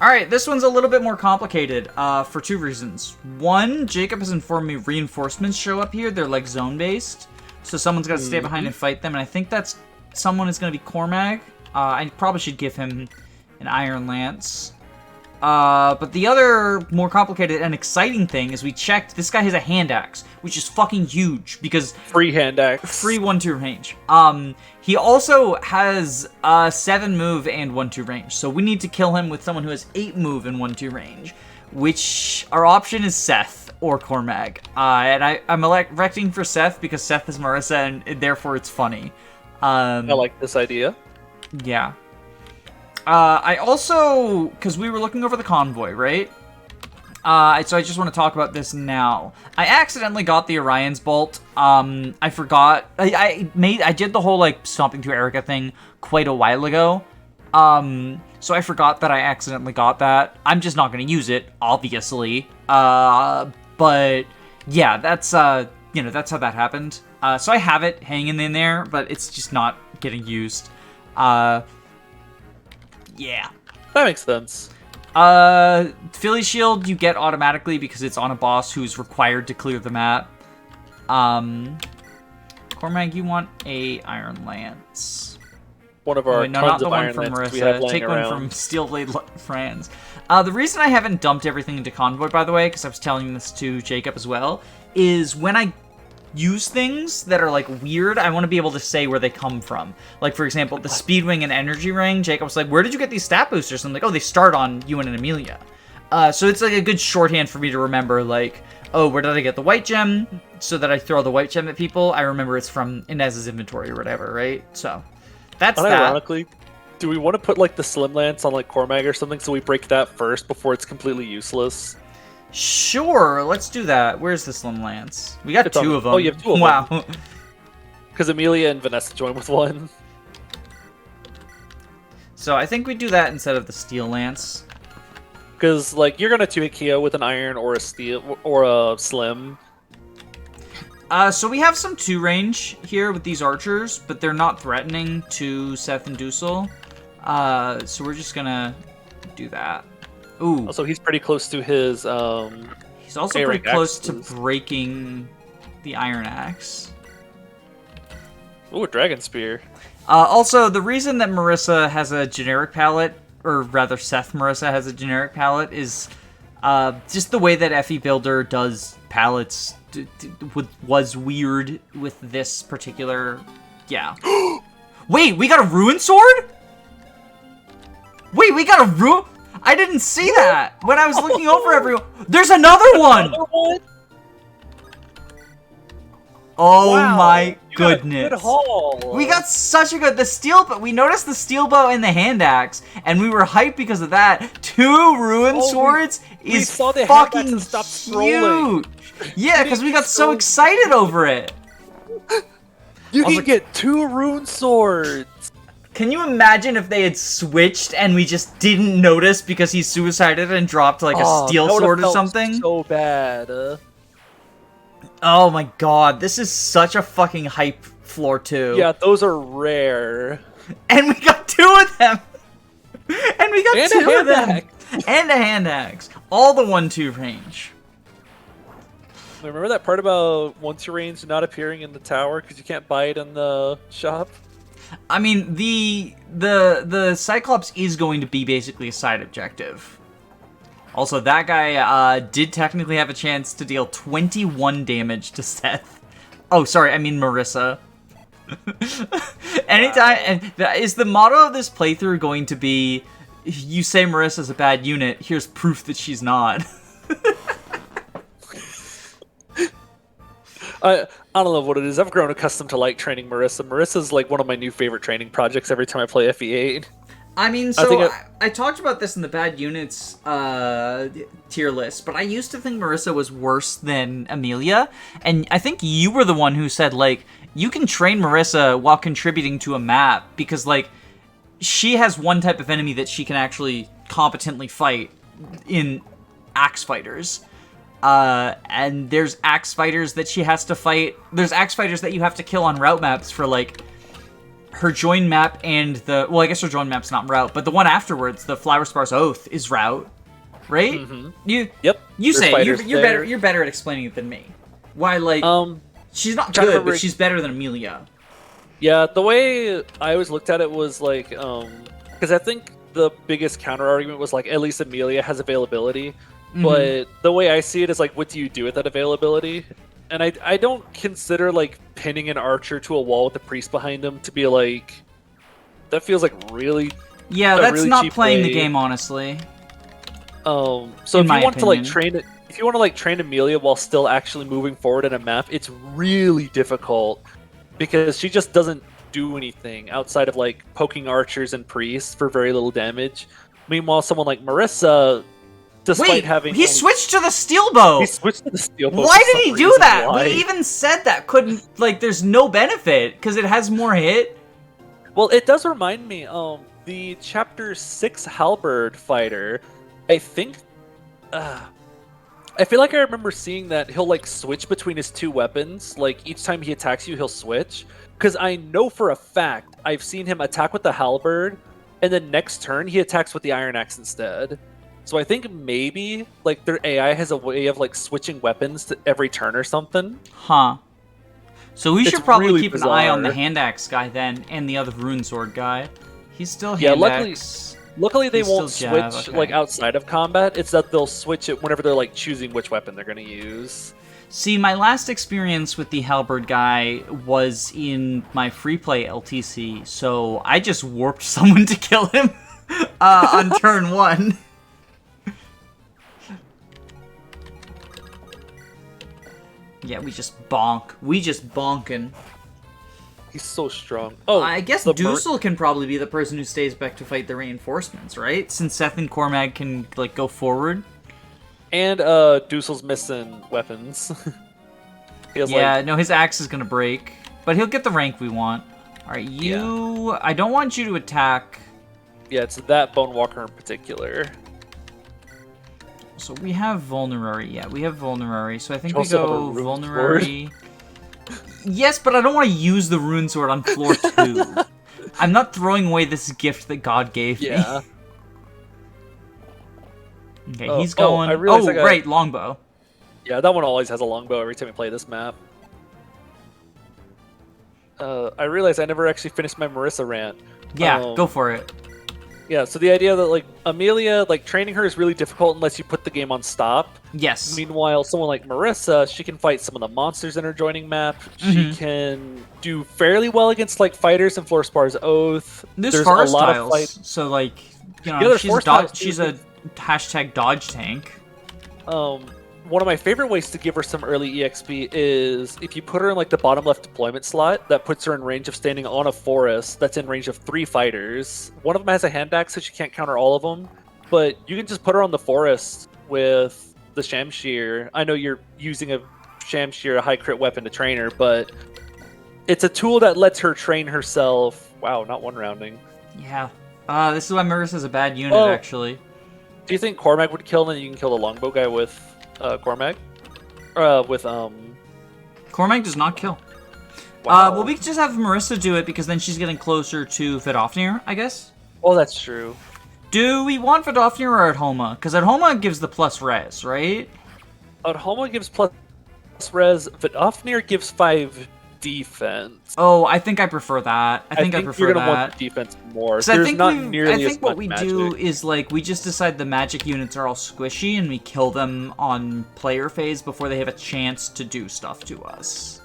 Alright, this one's a little bit more complicated, for two reasons. One, Jacob has informed me reinforcements show up here. They're, like, zone-based. So someone's got to stay behind and fight them, and I think someone is going to be Cormag. I probably should give him an Iron Lance. But the other more complicated and exciting thing is we checked, this guy has a hand axe, which is fucking huge, because... Free hand axe. Free 1-2 range. He also has 7 move and 1-2 range, so we need to kill him with someone who has 8 move and 1-2 range, which our option is Seth or Cormag. And I'm electing for Seth because Seth is Marissa, and therefore it's funny. I like this idea. Yeah. I also, because we were looking over the convoy, right? So I just want to talk about this now. I accidentally got the Orion's Bolt. I forgot. I did the whole, like, stomping to Erica thing quite a while ago. So I forgot that I accidentally got that. I'm just not going to use it, obviously. But, yeah, that's, that's how that happened. So I have it hanging in there, but it's just not getting used. Yeah. That makes sense. Philly Shield you get automatically because it's on a boss who's required to clear the map. Cormag, you want a Iron Lance. One of our not tons the of one Iron from Lances we have Marissa. laying Take around. one from Steelblade Franz. The reason I haven't dumped everything into Convoy, by the way, because I was telling this to Jacob as well, is when I use things that are, like, weird, I want to be able to say where they come from. Like, for example, the Speedwing and Energy Ring, Jacob was like, where did you get these stat boosters? And I'm like, oh, they start on Ewan and Amelia. So it's, like, a good shorthand for me to remember, like, oh, where did I get the white gem? So that I throw the white gem at people. I remember it's from Inez's inventory or whatever, right? So, that's that. Ironically, do we want to put, like, the Slim Lance on, like, Cormag or something so we break that first before it's completely useless? Sure, let's do that. Where's the Slim Lance? We got 2 of them. Oh, you have 2 of them. Wow. Because Amelia and Vanessa join with one. So I think we do that instead of the Steel Lance. Because, like, you're going to 2-hit KO with an Iron or a Steel or a Slim. So we have some 2 range here with these archers, but they're not threatening to Seth and Dusel. So we're just gonna do that. Ooh. Also, he's pretty close to his, He's also pretty close to breaking the Iron Axe. Ooh, a Dragon Spear. Also, the reason that Marissa has a generic palette, or rather Seth Marissa has a generic palette, is just the way that FE Builder does palettes was weird with this particular... Yeah. Wait, we got a Ruin Sword? Wait, we got a Ruin... I didn't see that when I was looking over everyone. There's another one! Another one? Oh wow, my goodness. Good haul. We got such a good... But we noticed the steel bow and the hand axe, and we were hyped because of that. 2 Ruin Swords is saw the fucking hand axe and stopped huge. scrolling. Yeah, because we got so excited over it. You can like- get 2 Rune Swords. Can you imagine if they had switched and we just didn't notice because he suicided and dropped like a steel that would've sword or felt something? So bad. Oh my god, this is such a fucking hype floor 2. Yeah, those are rare. And we got 2 of them! And we got And 2 a of hand them! axe. And a hand axe. All the 1-2 range. Remember that part about once your range not appearing in the tower because you can't buy it in the shop? I mean, the Cyclops is going to be basically a side objective. Also, that guy did technically have a chance to deal 21 damage to Seth. Oh, sorry, I mean Marissa. Anytime, and is the motto of this playthrough going to be, you say Marissa's a bad unit, here's proof that she's not? I don't know what it is. I've grown accustomed to like training Marissa. Marissa's like one of my new favorite training projects every time I play FE8. I mean, so I talked about this in the bad units tier list, but I used to think Marissa was worse than Amelia, and I think you were the one who said, like, you can train Marissa while contributing to a map, because, like, she has one type of enemy that she can actually competently fight in axe fighters. And there's axe fighters that she has to fight. There's axe fighters that you have to kill on route maps for, like, her join map and well, I guess her join map's not route, but the one afterwards, the Flower Spar's Oath, is route, right? Mm-hmm. You There's say fighters you're there. better. You're better at explaining it than me. Why, like, she's not trying to good, remember- but she's better than Amelia. Yeah, the way I always looked at it was like, because I think the biggest counter argument was like, at least Amelia has availability, but the way I see it is like, what do you do with that availability? And I don't consider like pinning an archer to a wall with a priest behind him to be like, that feels like really. Yeah, a that's really not cheap playing the way. game, honestly. So In if you my want to like opinion. if you want to like train Amelia while still actually moving forward in a map, it's really difficult because she just doesn't do anything outside of like poking archers and priests for very little damage. Meanwhile, someone like Marissa, despite Wait, having he switched to the steel bow. he switched to the steel bow. Why for did some he do reason. that? Why? We even said that couldn't, like, there's no benefit because it has more hit. Well, it does remind me, the Chapter 6 Halberd fighter, I think, I feel like I remember seeing that he'll, like, switch between his two weapons. Like, each time he attacks you, he'll switch. Because I know for a fact I've seen him attack with the Halberd, and then next turn he attacks with the Iron Axe instead. So I think maybe, like, their AI has a way of, like, switching weapons to every turn or something. Huh. So we It's should probably really keep an eye on the bizarre. hand axe guy then, and the other rune sword guy. He's still hand Yeah, luckily- axe. Luckily, they He's won't still switch jab, okay. like outside of combat. It's that they'll switch it whenever they're like choosing which weapon they're going to use. See, my last experience with the halberd guy was in my free play LTC, so I just warped someone to kill him on turn 1. Yeah, we just bonk. We just bonkin'. He's so strong. Oh, I guess the Dussel can probably be the person who stays back to fight the reinforcements, right? Since Seth and Cormag can, like, go forward. and Dussel's missing weapons. He has, Yeah, like, no, his axe is gonna break. But he'll get the rank we want. Alright, you... I don't want you to attack. yeah, it's that Bone Walker in particular. So we have Vulnerary. Yeah, we have Vulnerary. So I think You we also have go a Rune Vulnerary. Yes, but I don't want to use the Rune Sword on floor 2. I'm not throwing away this gift that God gave me. Yeah. Okay, Oh, he's oh, going... I realized Oh, I got- right, Longbow. Yeah, that one always has a longbow every time we play this map. I realized I never actually finished my Marissa rant. Yeah, go for it. Yeah, so the idea that, like, Amelia, like, training her is really difficult unless you put the game on stop. Yes. Meanwhile, someone like Marissa, she can fight some of the monsters in her joining map. She can do fairly well against, like, fighters in Florspar's Oath. There's forest of tiles, fight. so, like, you know, Yeah, there's she's, forest tiles, too. she's a hashtag dodge tank. One of my favorite ways to give her some early EXP is if you put her in, like, the bottom left deployment slot, that puts her in range of standing on a forest that's in range of 3 fighters. One of them has a hand axe, so she can't counter all of them, but you can just put her on the forest with the Shamshir. I know you're using a Shamshir, a high crit weapon, to train her, but it's a tool that lets her train herself. Wow, not one rounding. Yeah. This is why Marissa's a bad unit, Oh. actually. Do you think Cormag would kill, and then you can kill the longbow guy with Cormag? With Cormag does not kill. wow. Well, we could just have Marissa do it, because then she's getting closer to Vidofnir, I guess. Oh, that's true. Do we want Vidofnir or Adhoma? Because Adhoma gives the plus res, right? Adhoma gives plus res, Vidofnir gives 5 defense. Oh, I think I prefer that. I think I you're prefer gonna that. want the defense more. 'Cause There's I think, not nearly I as think what much we magic. do is, like, we just decide the magic units are all squishy and we kill them on player phase before they have a chance to do stuff to us.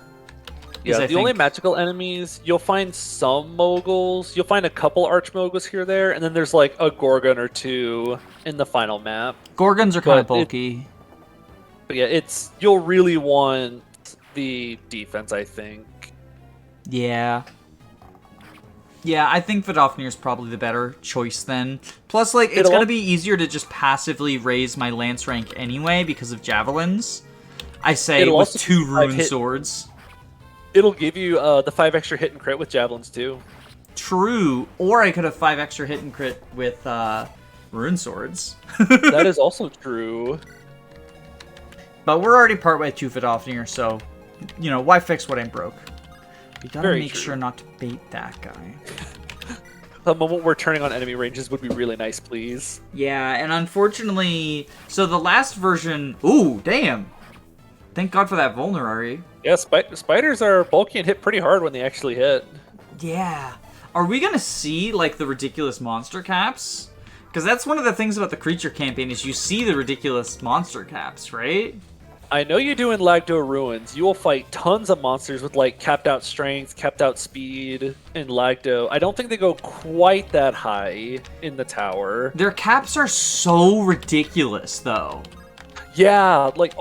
Yeah, I the only think- magical enemies, you'll find some moguls, you'll find a couple archmoguls here or there, and then there's like a Gorgon or 2 in the final map. Gorgons are kind of But it- bulky. But yeah, you'll really want the defense, I think. Yeah. Yeah, I think Vidofnir is probably the better choice then. Plus, like, it's It'll- gonna be easier to just passively raise my lance rank anyway because of javelins. I say It'll with also 2 be 5 rune hit- swords. It'll give you the 5 extra hit and crit with javelins too. True. Or I could have 5 extra hit and crit with rune swords. That is also true. But we're already partway to Vidofnir, so, you know, why fix what ain't broke? We gotta Very make true. sure not to bait that guy. The moment we're turning on enemy ranges would be really nice, please. Yeah, and unfortunately, so the last version. Ooh, damn! Thank God for that vulnerary. Yeah, spiders are bulky and hit pretty hard when they actually hit. Yeah. Are we gonna see like the ridiculous monster caps? Because that's one of the things about the creature campaign is you see the ridiculous monster caps, right? I know you do in Lagdo Ruins. You will fight tons of monsters with like capped out strength, capped out speed in Lagdo. I don't think they go quite that high in the tower. Their caps are so ridiculous, though. Yeah, like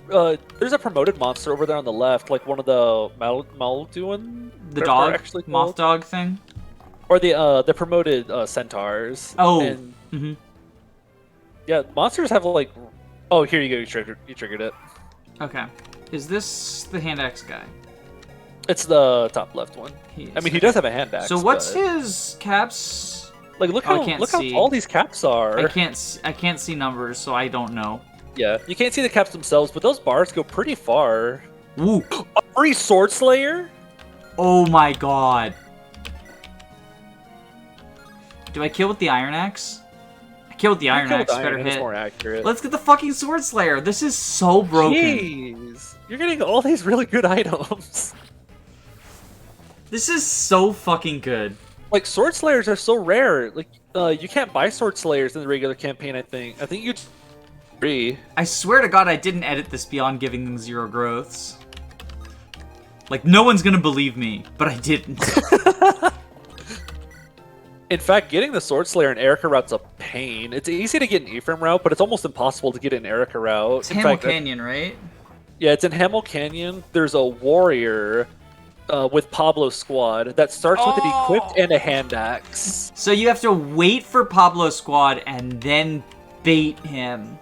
there's a promoted monster over there on the left, like one of the Malduin, The dog, moth dog thing, or the promoted centaurs. Oh, and yeah, monsters have like. Oh, here you go. You triggered it. Okay, is this the hand axe guy? It's the top left one. I mean, he does have a hand axe. So what's his caps? Like, look how tall these caps are. I can't see numbers, so I don't know. Yeah, you can't see the caps themselves, but those bars go pretty far. Ooh. A free Sword Slayer? Oh my god. Do I kill with the Iron Axe? I kill with the Iron Axe, better hit. More accurate. Let's get the fucking Sword Slayer. This is so broken. Jeez. You're getting all these really good items. This is so fucking good. Like, Sword Slayers are so rare. Like, you can't buy Sword Slayers in the regular campaign, I think. I think you free. I swear to God I didn't edit this beyond giving them 0 growths. Like, no one's gonna believe me, but I didn't. In fact, getting the Sword Slayer in Erica route's a pain. It's easy to get an Ephraim route, but it's almost impossible to get an Erica route. It's Hamel Canyon, right? Yeah, it's in Hamel Canyon. There's a warrior with Pablo's squad that starts with an equipped and a hand axe. So you have to wait for Pablo's squad and then bait him.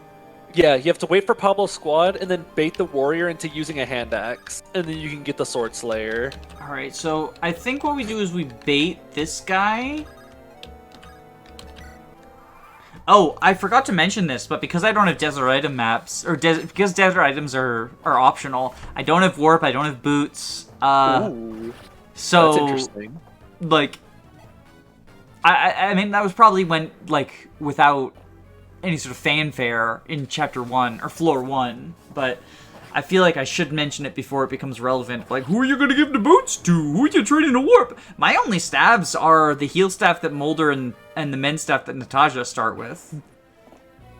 Yeah, you have to wait for Pablo's squad and then bait the warrior into using a hand axe, and then you can get the Sword Slayer. Alright, so I think what we do is we bait this guy. Oh, I forgot to mention this, but because I don't have desert item maps, or because desert items are optional, I don't have warp, I don't have boots. Ooh, so that's interesting. Like, I mean, that was probably went like without any sort of fanfare in chapter 1 or floor 1, but I feel like I should mention it before it becomes relevant. Like, who are you gonna give the boots to? Who are you training to warp? My only stabs are the heal staff that Mulder and the men staff that Natasha start with.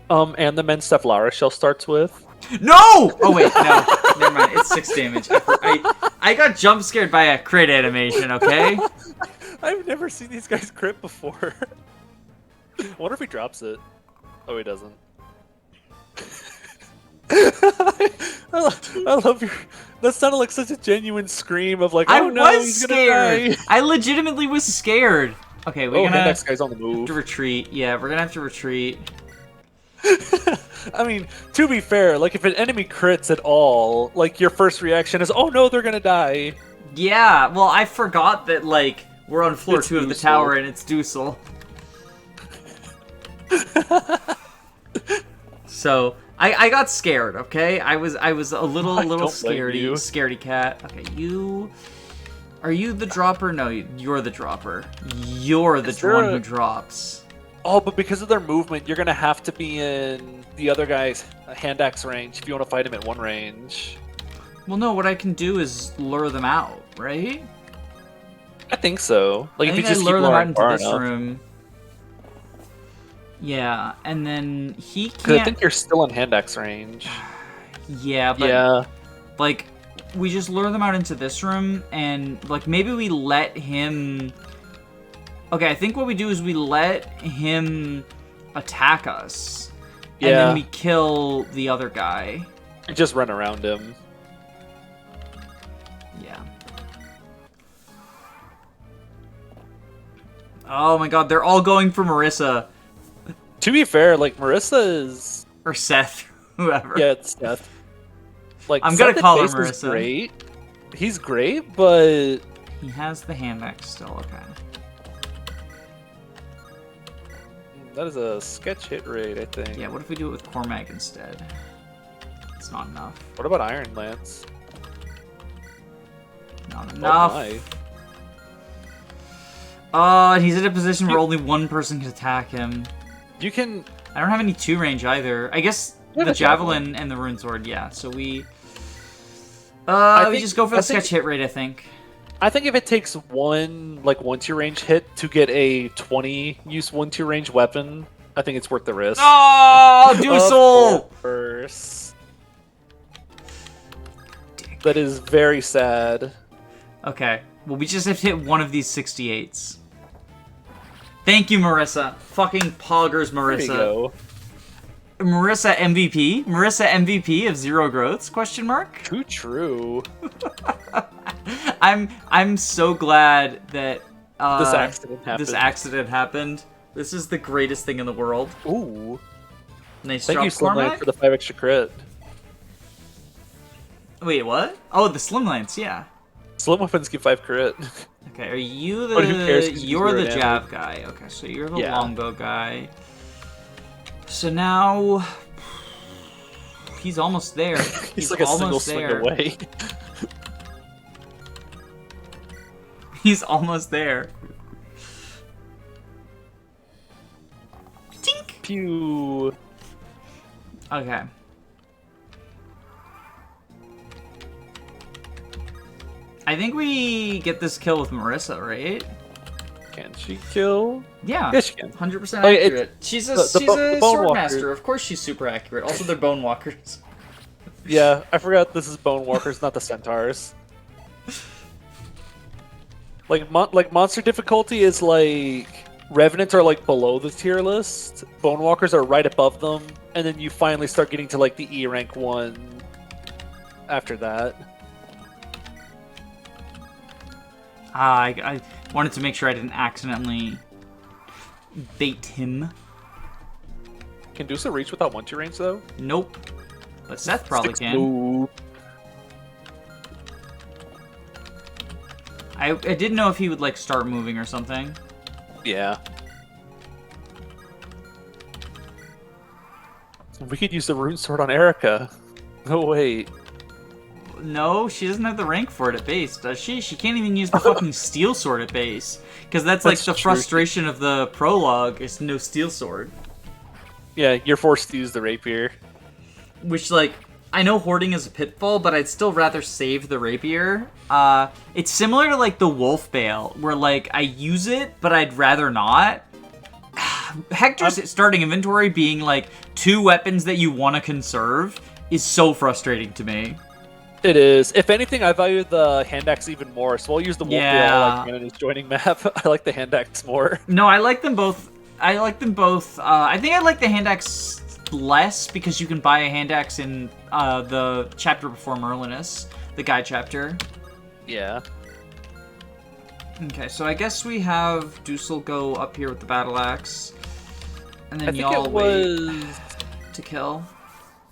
And the men's stuff Lara Shell starts with. No! Oh wait, no. Never mind. It's 6 damage. I got jump scared by a crit animation, okay? I've never seen these guys crit before. I wonder if he drops it. Oh, he doesn't. I love your. That sounded like such a genuine scream of like, oh no, he's scared. Gonna die. I legitimately was scared. Okay, we're gonna. Next guy's on the move. Have to retreat. Yeah, we're gonna have to retreat. I mean, to be fair, like if an enemy crits at all, like your first reaction is, oh no, they're gonna die. Yeah, well, I forgot that like we're on floor 2 of the tower and it's Dusel. So I got scared. Okay, I was a little scaredy cat. Okay, are you the dropper? No, you're the dropper. You're the one who drops. Oh, but because of their movement, you're gonna have to be in the other guy's hand axe range if you want to fight him at 1 range. Well, no, what I can do is lure them out, right? I think so. Like if you just lure keep them out into this enough. room. Yeah, and then he can't. Because I think you're still in hand axe range. Yeah, but yeah. Like, we just lure them out into this room, and like maybe we let him. Okay, I think what we do is we let him attack us, and then we kill the other guy. You just run around him. Yeah. Oh my god, they're all going for Marissa. To be fair, like Marissa is or Seth, whoever. Yeah, it's Seth. Like I'm gonna call him Marissa. Is great. He's great, but he has the hand axe still. Okay. That is a sketch hit rate, I think. Yeah. What if we do it with Cormac instead? It's not enough. What about Iron Lance? Not enough. He's in a position where only one person can attack him. You can... I don't have any 2-range either. I guess the Javelin and the Rune Sword, yeah. So we... we just go for the sketch hit rate, I think. I think if it takes one 1-2 range hit to get a 20 use 1-2 range weapon, I think it's worth the risk. Oh, Dusel! Of course. That is very sad. Okay. Well, we just have to hit one of these 68s. Thank you, Marissa. Fucking poggers, Marissa. There you go. Marissa MVP? Marissa MVP of 0 growths? Question mark? True. I'm so glad that this accident happened. This is the greatest thing in the world. Ooh. Nice Thank drop, you, Slimline, for the 5 extra crit. Wait, what? Oh, the Slim Lance, yeah. Slim weapons give 5 crit. Okay, are you the... But who cares, you're the jab guy. Okay, so you're the longbow guy. So now... He's almost there. He's like a single swing away. He's almost there. Tink! Pew. Okay. I think we get this kill with Marissa, right? Can she kill? Yeah. Yes, she can. 100% accurate. She's a sword master. Of course she's super accurate. Also, they're bone walkers. Yeah, I forgot this is bone walkers, not the centaurs. Like monster difficulty is like revenants are like below the tier list, bone walkers are right above them, and then you finally start getting to like the E rank one after that. I wanted to make sure I didn't accidentally bait him. Can Dusa reach without 1-2 range though? Nope. But Seth probably can. Move. I didn't know if he would like start moving or something. Yeah. We could use the rune sword on Erica. Oh wait. No, she doesn't have the rank for it at base, does she? She can't even use the fucking steel sword at base. Because that's like the frustration of the prologue, is no steel sword. Yeah, you're forced to use the rapier. Which, like, I know hoarding is a pitfall, but I'd still rather save the rapier. It's similar to, like, the wolf bale, where, like, I use it, but I'd rather not. Hector's starting inventory being, like, 2 weapons that you want to conserve is so frustrating to me. It is. If anything, I value the hand axe even more, so I'll use the wolf bale like in his joining map. I like the hand axe more. No, I like them both. I think I like the hand axe less because you can buy a hand axe in the chapter before Merlinus, the guide chapter. Yeah. Okay, so I guess we have Dusel go up here with the battle axe, and then y'all wait to kill.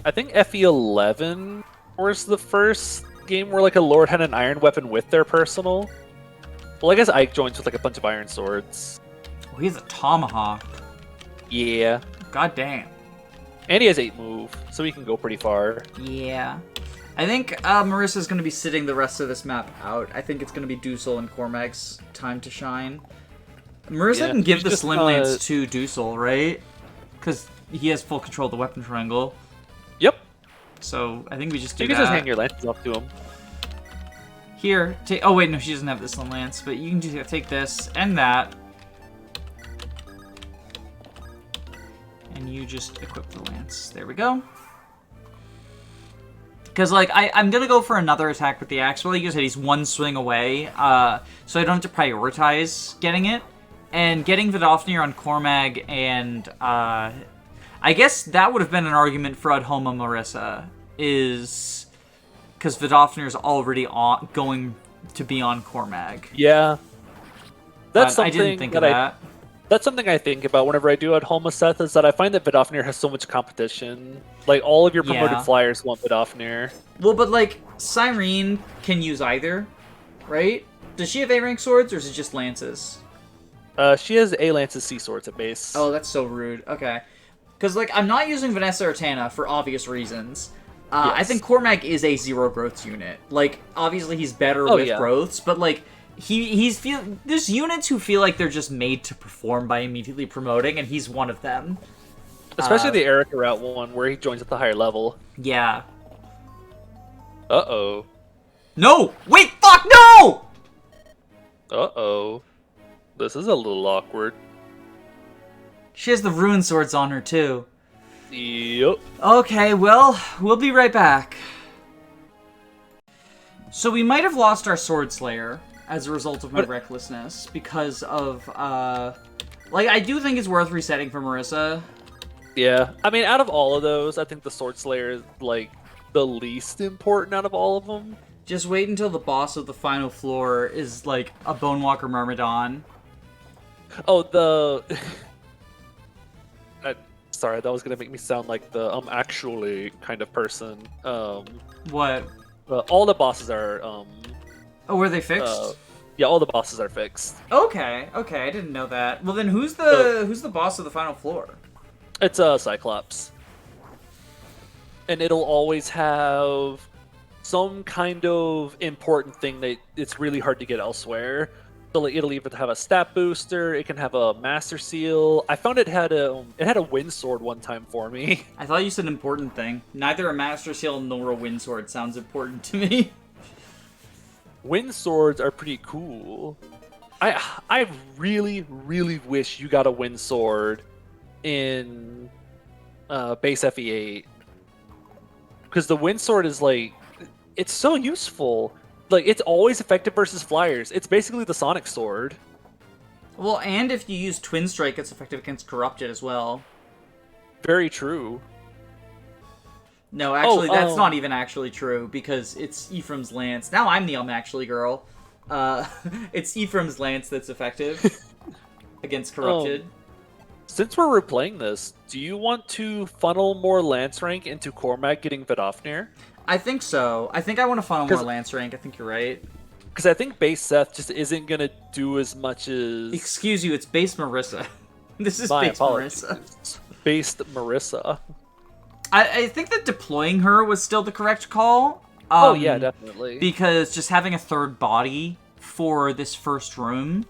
I think FE11 was the first game where like a lord had an iron weapon with their personal. Well, I guess Ike joins with like a bunch of iron swords. Oh, he has a tomahawk. Yeah. God damn. And he has 8 move, so he can go pretty far. Yeah. I think Marissa's going to be sitting the rest of this map out. I think it's going to be Dusel and Cormac's time to shine. Marissa can give the Slim Lance to Dusel, right? Because he has full control of the weapon triangle. Yep. So I think we just do that. You can just hang your lances off to him. Here, take. Oh wait, no, she doesn't have the Slim Lance, but you can just take this and that, and you just equip the lance. There we go. Because like I'm gonna go for another attack with the axe. Well, like you said, he's 1 swing away, so I don't have to prioritize getting it. And getting Vidofnir on Cormag and I guess that would have been an argument for Adhoma Marissa, is because Vidofnir's already going to be on Cormag. Yeah. That's something I didn't think of that. That's something I think about whenever I do Adhoma, Seth, is that I find that Vidofnir has so much competition. Like, all of your promoted flyers want Vidofnir. Well, but like, Cyrene can use either, right? Does she have A-rank swords, or is it just lances? She has A lances, C swords at base. Oh, that's so rude. Okay. Because, like, I'm not using Vanessa or Tana for obvious reasons. I think Cormac is a zero growths unit. Like, obviously he's better with growths, but like there's units who feel like they're just made to perform by immediately promoting, and he's one of them. Especially the Erica route one, where he joins at the higher level. Yeah. Uh-oh. No! Wait, fuck, no! Uh-oh. This is a little awkward. She has the rune swords on her, too. Yep. Okay, well, we'll be right back. So we might have lost our Sword Slayer as a result of my recklessness, because of, like, I do think it's worth resetting for Marissa. Yeah. I mean, out of all of those, I think the Sword Slayer is, like, the least important out of all of them. Just wait until the boss of the final floor is, like, a Bonewalker Myrmidon. Oh, the... Sorry, that was gonna make me sound like the actually kind of person. What? All the bosses are Oh, were they fixed? Yeah, all the bosses are fixed. Okay, I didn't know that. Well, then who's the boss of the final floor? It's Cyclops, and it'll always have some kind of important thing that it's really hard to get elsewhere. So like, it'll either have a stat booster, it can have a master seal. I found it had a wind sword one time for me. I thought you said important thing. Neither a master seal nor a wind sword sounds important to me. Wind swords are pretty cool. I really wish you got a wind sword in base FE8, because the wind sword is like, it's so useful. Like, it's always effective versus flyers. It's basically the Sonic Sword. Well, and if you use Twin Strike, it's effective against Corrupted as well. Very true. No, actually, that's not even actually true, because it's Ephraim's Lance. Now I'm the actually girl. It's Ephraim's Lance that's effective against Corrupted. Since we're replaying this, do you want to funnel more Lance rank into Cormac getting Vidofnir? I think so. I think I want to funnel more Lance rank. I think you're right. Because I think base Seth just isn't going to do as much as... Excuse you, it's base Marissa. This is base Marissa. Based Marissa. I think that deploying her was still the correct call. Oh, yeah, definitely. Because just having a third body for this first room.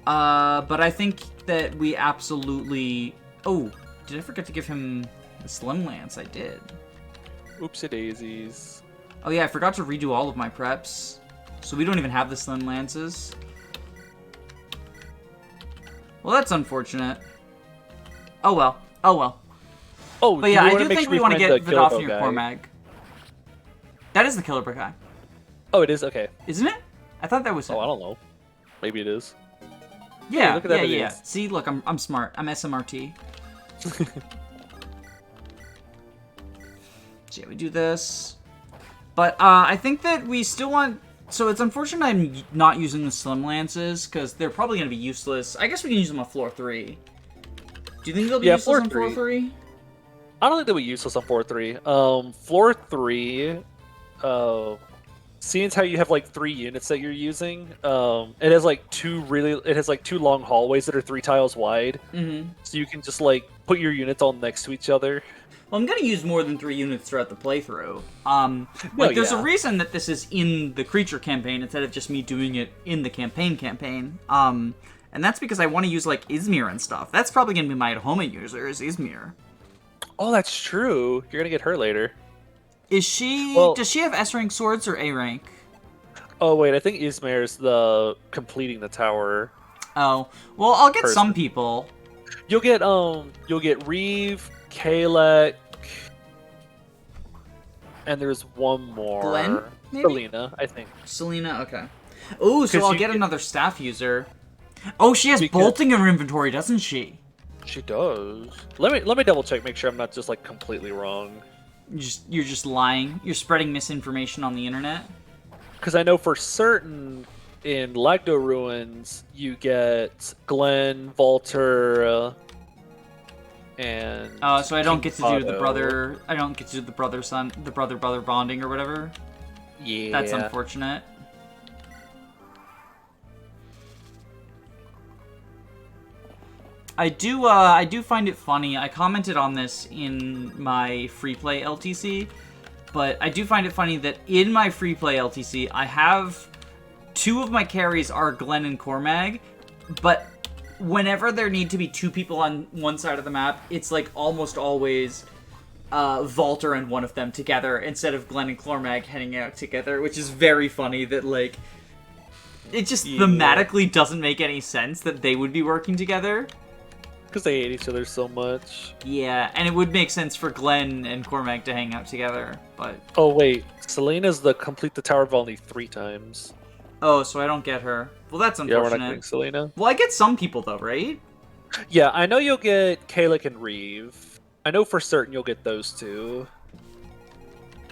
But I think that we absolutely... Oh, did I forget to give him the Slim Lance? I did. Oopsie daisies. Oh yeah, I forgot to redo all of my preps. So we don't even have the Slim Lances. Well, that's unfortunate. Oh well. Oh well. Oh, but yeah, I do think we want to get Vidofnir Cormac. That is the Killer Brick guy. Oh, it is? Okay. Isn't it? I thought that was him. Oh, I don't know. Maybe it is. Yeah, hey, look at that yeah. See, look, I'm smart. I'm SMRT. So yeah, we do this. But I think that we still want... So it's unfortunate I'm not using the Slim Lances, because they're probably going to be useless. I guess we can use them on floor 3. Do you think they'll be useless on floor 3? I don't think they'll be useless on floor 3. Floor 3, seeing as how you have like 3 units that you're using, it has like two long hallways that are 3 tiles wide. Mm-hmm. So you can just like put your units all next to each other. Well, I'm going to use more than 3 units throughout the playthrough. There's a reason that this is in the creature campaign instead of just me doing it in the campaign. And that's because I want to use, like, Izmir and stuff. That's probably going to be my Homa user, is Izmir. Oh, that's true. You're going to get her later. Is she... does she have S-rank swords or A-rank? Oh, wait, I think Izmir is the completing the tower. Oh. Well, I'll get some people. You'll get Reeve... Kalek, and there's one more. Glenn? Maybe? Selena, I think. Selena, okay. Oh, so I'll get another staff user. Oh, she has bolting in her inventory, doesn't she? She does. Let me double check, make sure I'm not just like completely wrong. You're just lying. You're spreading misinformation on the internet. Because I know for certain in Lagdo Ruins you get Glenn, Volter. And so I don't get to do the brother. I don't get to do the brother bonding or whatever. Yeah, that's unfortunate. I do find it funny. I commented on this in my free play LTC, but I do find it funny that in my free play LTC, I have 2 of my carries are Glenn and Cormag, but whenever there need to be 2 people on one side of the map, it's like almost always Valter and one of them together instead of Glenn and Cormag heading out together, which is very funny that, like, it just thematically doesn't make any sense that they would be working together. Because they hate each other so much. Yeah, and it would make sense for Glenn and Cormag to hang out together, but... Oh, wait. Selena's the complete the Tower of Valni 3 times. Oh, so I don't get her. Well, that's Yeah, unfortunate. we're not getting Selena. Well, I get some people, though, right? Yeah, I know you'll get Kalik and Reeve. I know for certain you'll get those 2.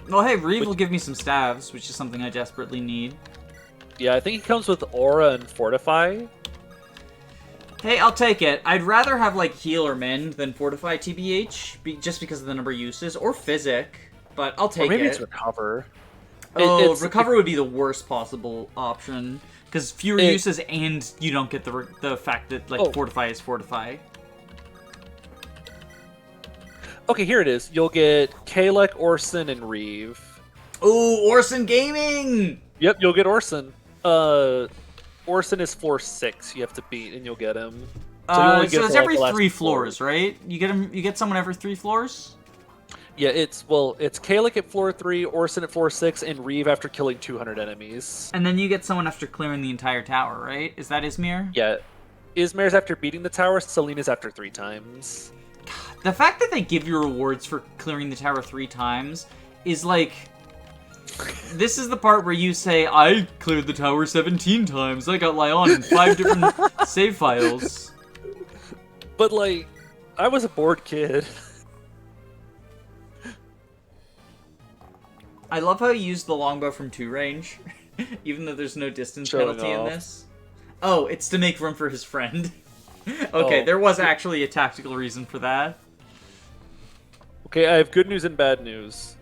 Well, hey, Reeve will give me some stabs, which is something I desperately need. Yeah, I think he comes with Aura and Fortify. Hey, I'll take it. I'd rather have, like, Heal or Mend than Fortify, TBH, just because of the number of uses, or Physic, but I'll take it. Or maybe it's Recover. Oh, Recover would be the worst possible option, because fewer uses and you don't get the fact that, like, Fortify is Fortify. Okay, here it is. You'll get Kalek, Orson, and Reeve. Oh, Orson Gaming! Yep, you'll get Orson. Orson is floor 6 you have to beat, and you'll get him. So it's every 3 floors, right? You get him. You get someone every 3 floors? Yeah, it's Kalek at floor 3, Orson at floor 6, and Reeve after killing 200 enemies. And then you get someone after clearing the entire tower, right? Is that Izmir? Yeah. Izmir's after beating the tower, Selena's after 3 times. The fact that they give you rewards for clearing the tower 3 times is like... This is the part where you say, I cleared the tower 17 times. I got Lyon in 5 different save files. But, like, I was a bored kid. I love how you use the longbow from 2 range, even though there's no distance penalty in this. Oh, it's to make room for his friend. Okay, there was actually a tactical reason for that. Okay, I have good news and bad news.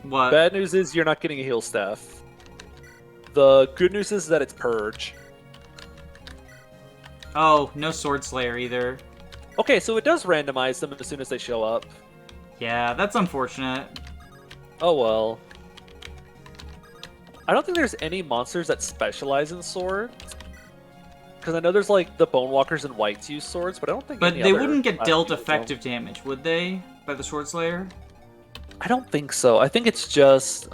What? Bad news is you're not getting a heal staff. The good news is that it's Purge. Oh, no Sword Slayer either. Okay, so it does randomize them as soon as they show up. Yeah, that's unfortunate. Oh well. I don't think there's any monsters that specialize in swords. Because I know there's like the Bonewalkers and Whites use swords, but I don't think But any they other wouldn't get dealt use them. effective damage, would they? By the Sword Slayer? I don't think so. I think it's just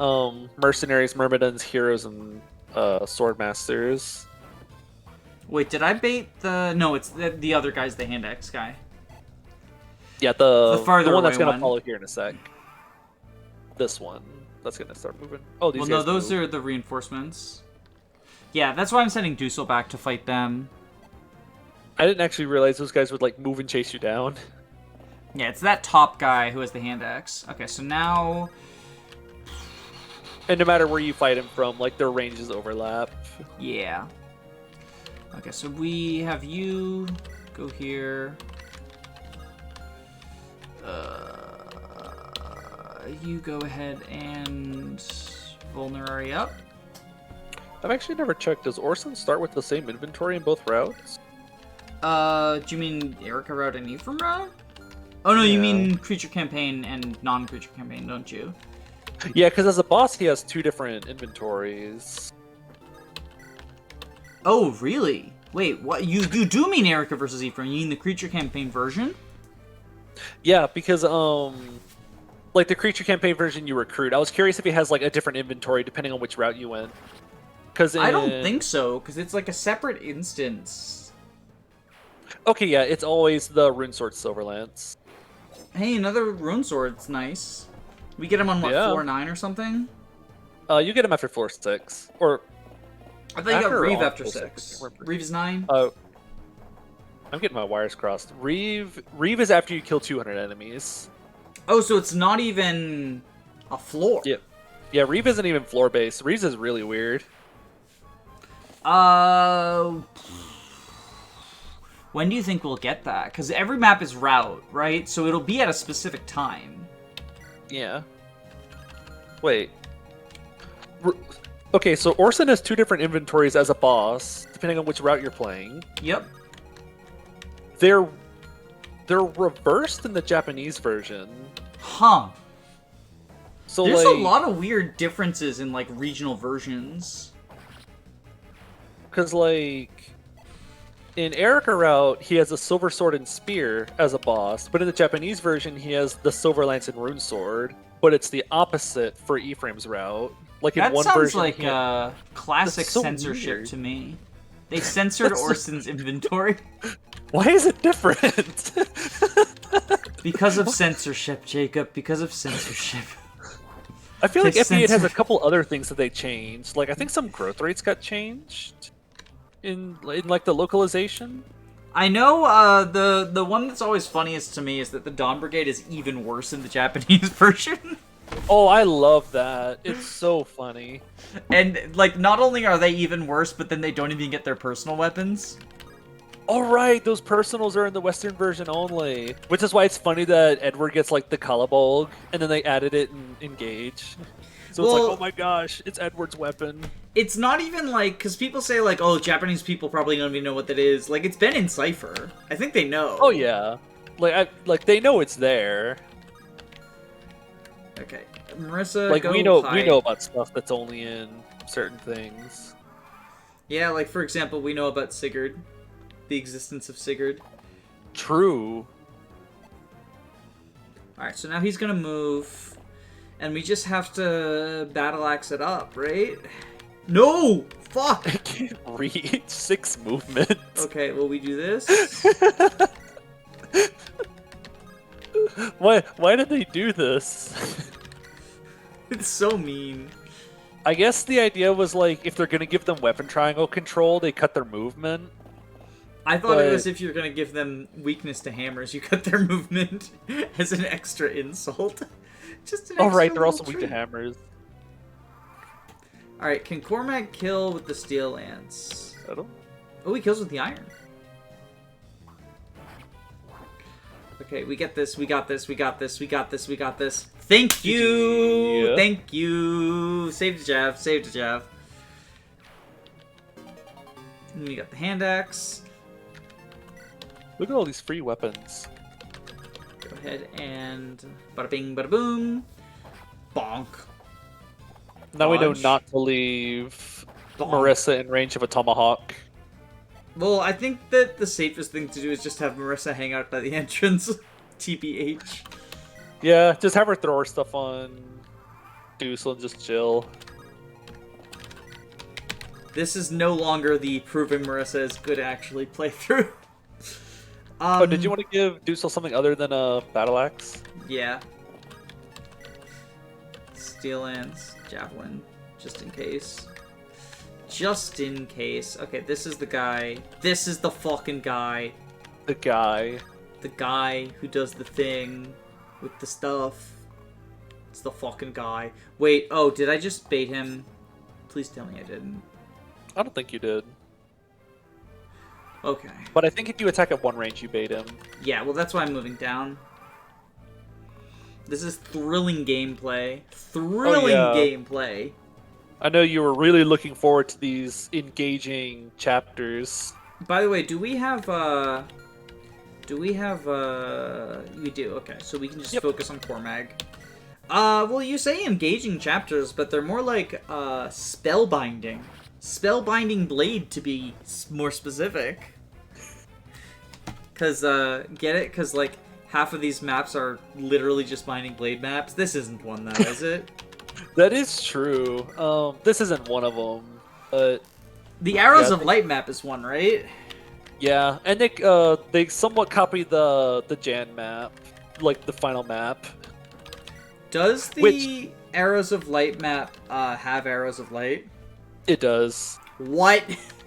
mercenaries, myrmidons, heroes, and sword masters. Wait, did I bait the... No, it's the other guy's the hand axe guy. Yeah, the farther one that's away gonna one. follow here in a sec. This one. That's gonna start moving. Oh, these Well, no, guys those move. are the reinforcements. Yeah, that's why I'm sending Dusel back to fight them. I didn't actually realize those guys would like move and chase you down. Yeah, it's that top guy who has the hand axe. Okay, so now... And no matter where you fight him from, like their ranges overlap. Yeah. Okay, so we have you go here. You go ahead and vulnerary up. I've actually never checked. Does Orson start with the same inventory in both routes? Do you mean Erica route and Ephraim route? Oh no, you Yeah. mean creature campaign and non-creature campaign, don't you? Yeah, because as a boss, he has 2 different inventories. Oh, really? Wait, what? You do mean Erica versus Ephraim? You mean the creature campaign version? Yeah, because like the creature campaign version you recruit. I was curious if he has like a different inventory depending on which route you went. Because I don't think so, because it's like a separate instance. Okay, yeah, it's always the Rune Sword Silverlance. Hey, another rune sword's nice. We get him on what, Yeah. floor 9 or something? You get him after floor 6, or I thought you got After Reeve all, after floor 6. 6, I remember. Reeve's 9? I'm getting my wires crossed. Reeve is after you kill 200 enemies. Oh, so it's not even a floor. Yeah, Reeve isn't even floor based. Reeve's is really weird. When do you think we'll get that? Because every map is route, right? So it'll be at a specific time. Yeah. Wait. Okay, so Orson has 2 different inventories as a boss, depending on which route you're playing. Yep. they're reversed in the Japanese version. Huh. So There's like, a lot of weird differences in like regional versions. because like in Erica Route, he has a silver sword and spear as a boss, but in the Japanese version, he has the silver lance and rune sword. But it's the opposite for Ephraim's route. Like in That one sounds version, like classic That's so censorship weird. to me. They censored That's so- Orson's inventory Why is it different? because of censorship, Jacob. Because of censorship. I feel They like FB8 has a censored- couple other things that they changed. Like I think some growth rates got changed in like the localization. I know the one that's always funniest to me is that the Dawn Brigade is even worse in the Japanese version. Oh, I love that. It's so funny. And like not only are they even worse, but then they don't even get their personal weapons. All right, those personals are in the Western version only, which is why it's funny that Edward gets like the Kalabog, and then they added it in Engage. So it's Well, like, oh my gosh, it's Edward's weapon. It's not even like, because people say like, oh, Japanese people probably don't even know what that is. Like, it's been in Cypher. I think they know. Oh yeah, like they know it's there. Okay, Marissa, Like go we know hide. about stuff that's only in certain things. Yeah, like for example, we know about Sigurd, the existence of Sigurd. True. All right, so now he's gonna move, and we just have to battle axe it up, right? No, fuck. I can't read 6 movements. Okay, well we do this. Why did they do this? It's so mean. I guess the idea was like if they're gonna give them weapon triangle control, they cut their movement. I thought it But- was if you're gonna give them weakness to hammers, you cut their movement as an extra insult. Just an Oh extra right, they're also little weak to treat. hammers. Alright, can Cormac kill with the steel lance? I don't. Oh, he kills with the iron. Okay, we get this, we got this, we got this, we got this, we got this. Thank you! Yeah. Thank you! Save the Jav, save the Jav. And we got the hand axe. Look at all these free weapons. Go ahead and bada bing, bada boom. Bonk. Now we know Dodge. not to leave Bonk. Marissa in range of a tomahawk. Well, I think that the safest thing to do is just have Marissa hang out by the entrance. TBH. Yeah, just have her throw her stuff on Deucel and just chill. This is no longer the proving Marissa is good actually playthrough. Oh, did you want to give Deucel something other than a battle axe? Yeah. Steel lance, javelin, just in case. Just in case. Okay, this is the guy. This is the fucking guy. The guy. The guy who does the thing with the stuff. It's the fucking guy. Wait, oh, did I just bait him? Please tell me I didn't. I don't think you did. Okay. But I think if you attack at one range, you bait him. Yeah, well, that's why I'm moving down. This is thrilling gameplay. Thrilling yeah. gameplay. I know you were really looking forward to these engaging chapters. By the way, do we have, we do, okay, so we can just Yep. focus on Cormag. Well, you say engaging chapters, but they're more like, spellbinding. Spellbinding blade, to be more specific. Cause, get it? Cause, like, half of these maps are literally just binding blade maps. This isn't one, though, is it? That is true. This isn't one of them, but The Arrows Yeah, of Light map is one, right? yeah, and they somewhat copy the Jan map, like the final map. Does the Arrows of Light map have Arrows of Light? It does. What?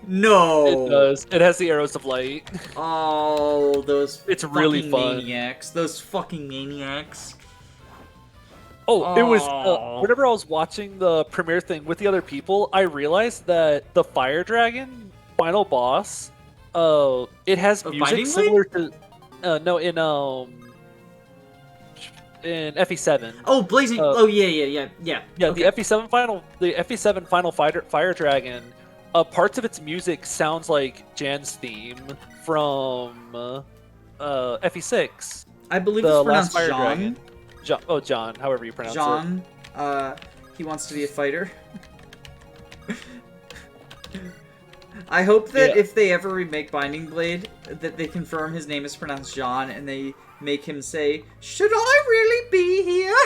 No. It does. It has the arrows of light. Oh, those It's really fucking fun. maniacs. Those fucking maniacs. Oh, it was Oh. whenever I was watching the premiere thing with the other people, I realized that the Fire Dragon final boss, it has A music Binding similar to no in FE7. Oh, Blazing. Oh, yeah. Yeah, Okay. the FE7 final Fire Dragon, parts of its music sounds like Jan's theme from FE6. I believe The it's last pronounced fire John. dragon. John, however you pronounce it. John. He wants to be a fighter. I hope that if they ever remake Binding Blade, that they confirm his name is pronounced John, and they make him say, "Should I really be here?"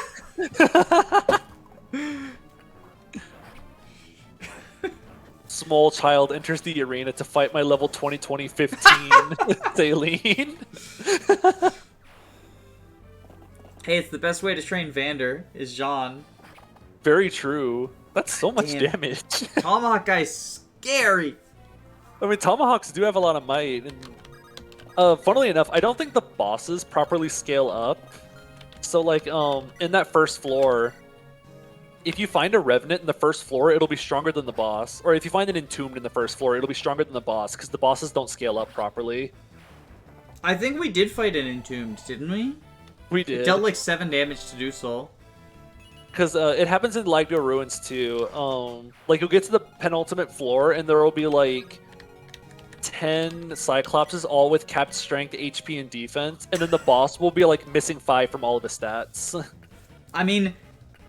Small child enters the arena to fight my level 20-15 Saline. Hey, it's the best way to train Vander, is John. Very true. That's so much Damn. damage. Tomahawk guy's scary. I mean, Tomahawks do have a lot of might, and funnily enough, I don't think the bosses properly scale up. So, like, in that first floor, if you find a Revenant in the first floor, it'll be stronger than the boss. Or if you find an Entombed in the first floor, it'll be stronger than the boss, because the bosses don't scale up properly. I think we did fight an Entombed, didn't we? We It did. dealt like 7 damage to do so. Because it happens in Lagdo Ruins too. Like, you'll get to the penultimate floor, and there will be, like, 10 Cyclopses, all with capped strength, HP, and defense, and then the boss will be, like, missing 5 from all of his stats. I mean,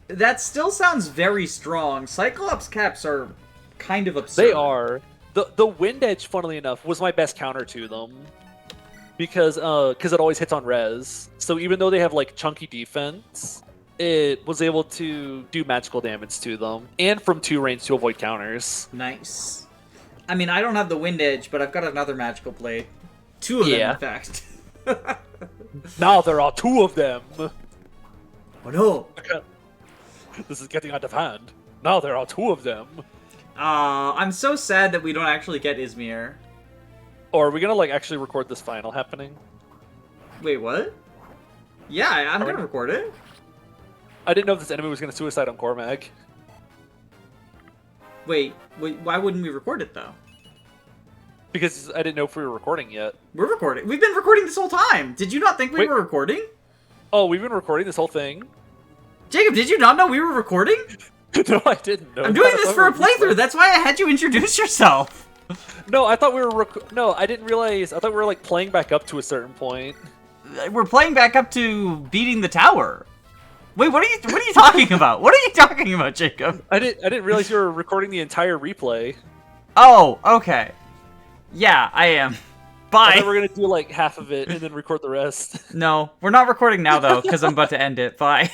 that still sounds very strong. Cyclops caps are kind of absurd. They are. The Wind Edge, funnily enough, was my best counter to them. Because it always hits on res. So even though they have, like, chunky defense, it was able to do magical damage to them. And from 2 range to avoid counters. Nice. I mean, I don't have the Wind Edge, but I've got another magical blade. 2 of them, in fact. Now there are 2 of them! Oh no! This is getting out of hand. Now there are 2 of them. I'm so sad that we don't actually get Izmir. Or are we gonna, like, actually record this final happening? Wait, what? Yeah, I'm gonna record it. I didn't know if this enemy was gonna suicide on Cormag. Wait, why wouldn't we record it, though? Because I didn't know if we were recording yet. We're recording. We've been recording this whole time! Did you not think we Wait. were recording? Oh, we've been recording this whole thing? Jacob, did you not know we were recording? No, I didn't know. I'm doing that. this for a playthrough, that's why I had you introduce yourself! No, I thought we were no, I didn't realize. I thought we were, like, playing back up to a certain point. We're playing back up to beating the tower. Wait, what are you talking about? What are you talking about, Jacob? I didn't realize you were recording the entire replay. Oh, okay. Yeah, I am. I Bye. thought we were gonna do, like, half of it and then record the rest. No, we're not recording now though, because I'm about to end it. Bye.